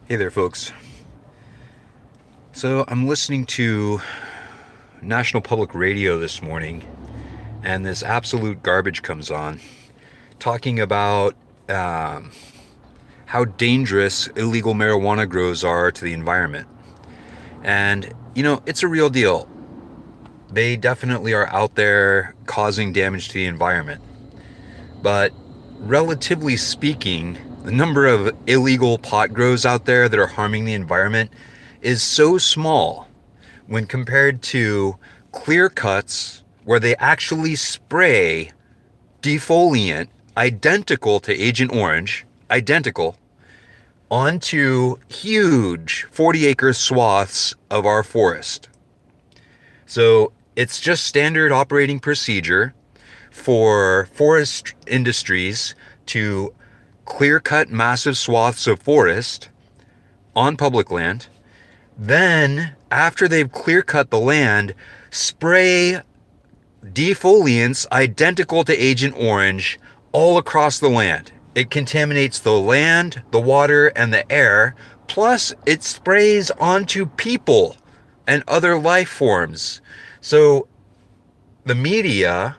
Hey there, folks. So I'm listening to National Public Radio this morning, and this absolute garbage comes on, talking about um, how dangerous illegal marijuana grows are to the environment. And, it's a real deal. They definitely are out there causing damage to the environment. But relatively speaking, the number of illegal pot grows out there that are harming the environment is so small when compared to clear cuts where they actually spray defoliant identical to Agent Orange, identical, onto huge 40-acre swaths of our forest. So it's just standard operating procedure for forest industries to clear cut massive swaths of forest on public land. Then, after they've clear cut the land, spray defoliants identical to Agent Orange all across the land. It contaminates the land, the water, and the air. Plus, it sprays onto people and other life forms. So, the media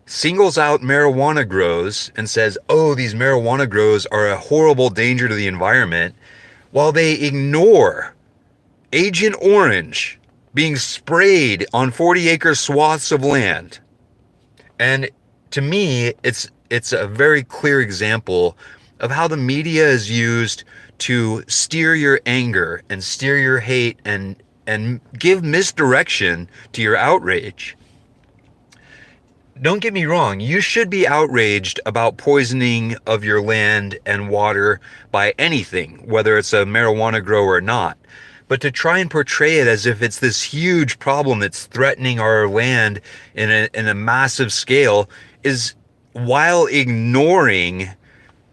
singles out marijuana grows and says, oh, these marijuana grows are a horrible danger to the environment, while they ignore Agent Orange being sprayed on 40-acre swaths of land. And to me, it's a very clear example of how the media is used to steer your anger and steer your hate and give misdirection to your outrage. Don't get me wrong, you should be outraged about poisoning of your land and water by anything, whether it's a marijuana grow or not. But to try and portray it as if it's this huge problem that's threatening our land in a massive scale is, while ignoring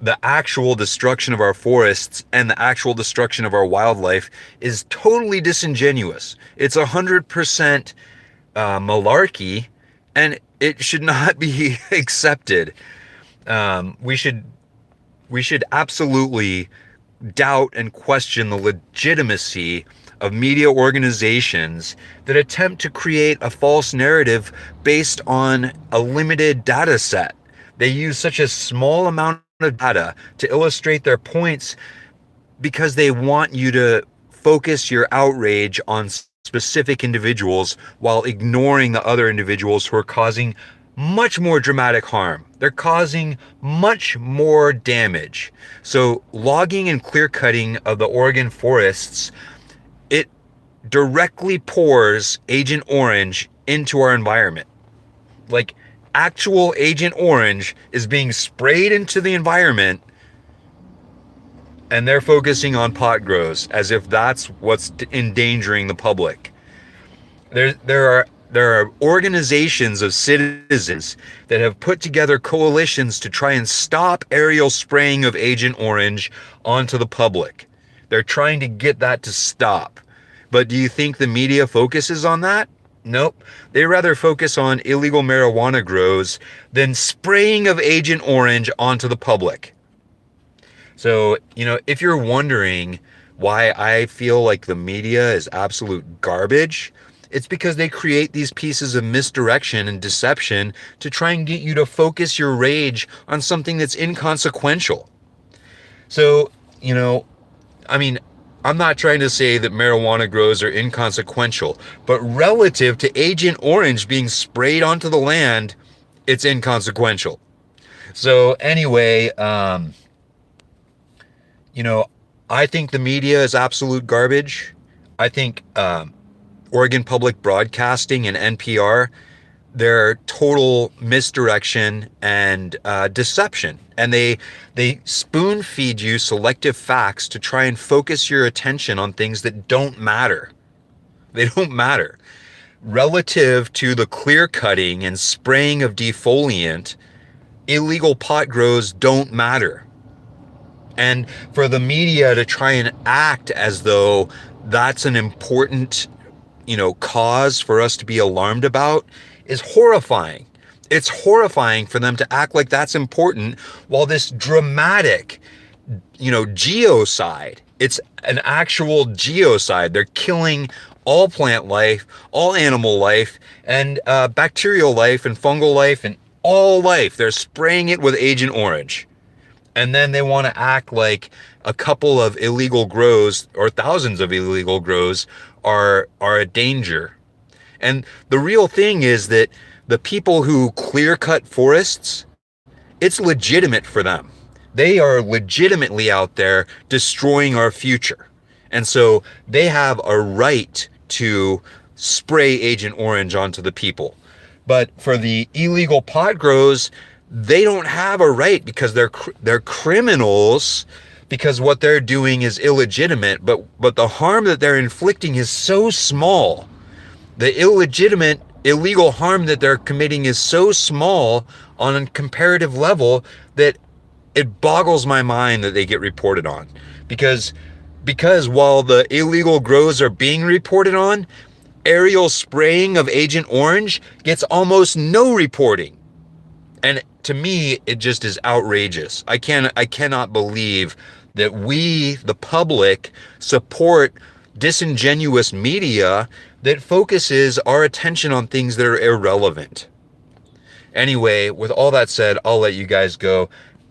the actual destruction of our forests and the actual destruction of our wildlife, is totally disingenuous. It's 100% malarkey, and it should not be accepted. We should absolutely doubt and question the legitimacy of media organizations that attempt to create a false narrative based on a limited data set. They use such a small amount of data to illustrate their points because they want you to focus your outrage on specific individuals while ignoring the other individuals who are causing much more dramatic harm. They're causing much more damage. So logging and clear cutting of the Oregon forests, it directly pours Agent Orange into our environment. Like, actual Agent Orange is being sprayed into the environment, and they're focusing on pot grows as if that's what's endangering the public. There are organizations of citizens that have put together coalitions to try and stop aerial spraying of Agent Orange onto the public. They're trying to get that to stop. But do you think the media focuses on that? Nope. They rather focus on illegal marijuana grows than spraying of Agent Orange onto the public. So, if you're wondering why I feel like the media is absolute garbage, it's because they create these pieces of misdirection and deception to try and get you to focus your rage on something that's inconsequential. So, I'm not trying to say that marijuana grows are inconsequential, but relative to Agent Orange being sprayed onto the land, it's inconsequential. So anyway, I think the media is absolute garbage. I think Oregon Public Broadcasting and NPR, they're total misdirection and deception. And they spoon feed you selective facts to try and focus your attention on things that don't matter. They don't matter. Relative to the clear cutting and spraying of defoliant, illegal pot grows don't matter. And for the media to try and act as though that's an important, cause for us to be alarmed about is horrifying. It's horrifying for them to act like that's important while this dramatic, genocide It's an actual geocide. They're killing all plant life, all animal life, and bacterial life, and fungal life, and all life. They're spraying it with Agent Orange. And then they want to act like a couple of illegal grows or thousands of illegal grows are a danger. And the real thing is that the people who clear cut forests, it's legitimate for them. They are legitimately out there destroying our future. And so they have a right to spray Agent Orange onto the people. But for the illegal pot grows, they don't have a right because they're criminals, because what they're doing is illegitimate, but the harm that they're inflicting is so small. The illegitimate illegal harm that they're committing is so small on a comparative level that it boggles my mind that they get reported on. Because while the illegal grows are being reported on, aerial spraying of Agent Orange gets almost no reporting. And to me, it just is outrageous. I cannot believe that we, the public, support disingenuous media that focuses our attention on things that are irrelevant. Anyway, with all that said, I'll let you guys go.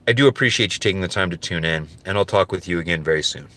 I do appreciate you taking the time to tune in, and I'll talk with you again very soon.